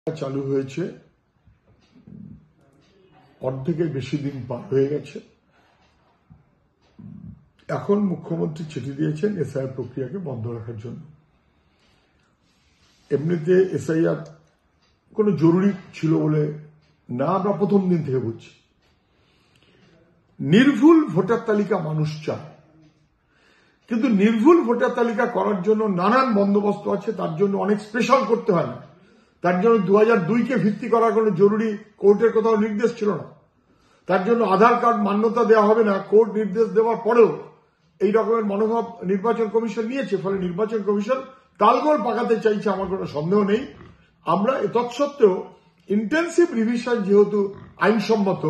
চালু হয়েছে, অর্ধেকের বেশি দিন পার হয়ে গেছে। এখন মুখ্যমন্ত্রী চিঠি দিয়েছেন এসআইআর প্রক্রিয়াকে বন্ধ রাখার জন্য। এমনিতে এসআইআর কোনো জরুরি ছিল বলে না, আমরা প্রথম দিন থেকে বলছি। নির্ভুল ভোটার তালিকা মানুষ চায়, কিন্তু নির্ভুল ভোটার তালিকা করার জন্য নানান বন্দোবস্ত আছে। তার জন্য অনেক স্পেশাল করতে হয় না। তার জন্য 2002-কে ভিত্তি করার কোনো জরুরি কোর্টের কোথাও নির্দেশ ছিল না। তার জন্য আধার কার্ড মান্যতা দেওয়া হবে না। কোর্ট নির্দেশ দেওয়ার পরেও এই রকমের মনোভাব নির্বাচন কমিশন নিয়েছে। ফলে নির্বাচন কমিশন তালগোল পাকাতে চাইছে, আমার কোনো সন্দেহ নেই। আমরা তৎসত্ত্বেও ইন্টেন্সিভ রিভিশন যেহেতু আইনসম্মত,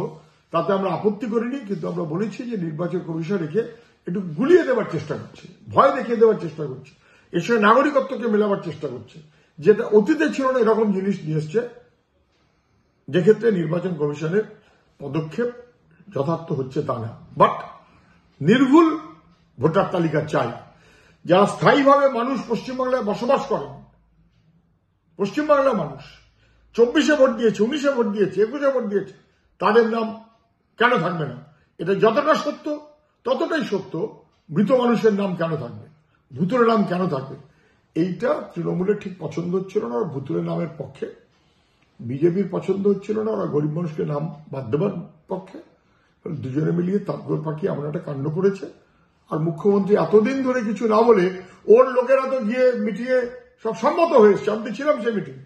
তাতে আমরা আপত্তি করিনি। কিন্তু আমরা বলেছি যে নির্বাচন কমিশন রেখে একটু গুলিয়ে দেওয়ার চেষ্টা করছে, ভয় দেখিয়ে দেওয়ার চেষ্টা করছে, এর সঙ্গে নাগরিকত্বকে মেলাবার চেষ্টা করছে, যেটা অতীতে ছিল না। এরকম জিনিস নিয়ে এসছে, যেক্ষেত্রে নির্বাচন কমিশনের পদক্ষেপ যথার্থ হচ্ছে তা না। বাট নির্ভুল ভোটার তালিকা চাই। যারা স্থায়ীভাবে মানুষ পশ্চিমবাংলায় বসবাস করেন, পশ্চিমবাংলার মানুষ 24-এ ভোট দিয়েছে, 19-এ ভোট দিয়েছে, 21-এ ভোট দিয়েছে, তাদের নাম কেন থাকবে না? এটা যতটা সত্য ততটাই সত্য মৃত মানুষের নাম কেন থাকবে, ভুতুরে নাম কেন থাকবে। এইটা তৃণমূলের ঠিক পছন্দ হচ্ছিল না। ওরা ভুতুরে নামের পক্ষে। বিজেপির পছন্দ হচ্ছিল না, ওরা গরিব মানুষকে নাম বাদ দেবার পক্ষে। দুজনে মিলিয়ে তালগোল পাকিয়ে এমন একটা কাণ্ড করেছে। আর মুখ্যমন্ত্রী এতদিন ধরে কিছু না বলে, ওর লোকেরা তো গিয়ে মিটিয়ে সব সম্মত হয়েছে। আমি ছিলাম সেই মিটিং।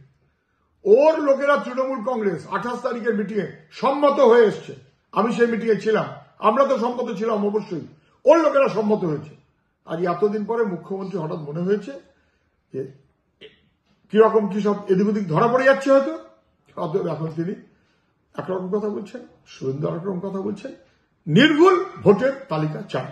ওর লোকেরা তৃণমূল কংগ্রেস 28 তারিখের মিটিংয়ে সম্মত হয়ে এসছে। আমি সেই মিটিংয়ে ছিলাম। আমরা তো সম্মত ছিলাম অবশ্যই। ওর লোকেরা সম্মত হয়েছে। আজ এতদিন পরে মুখ্যমন্ত্রী হঠাৎ মনে হয়েছে যে কিরকম কি সব এদিক ওদিক ধরা পড়ে যাচ্ছে হয়তো। অতএব এখন তিনি একরকম কথা বলছেন, শুভেন্দু একরকম কথা বলছেন। নির্ভুল ভোটের তালিকা চান।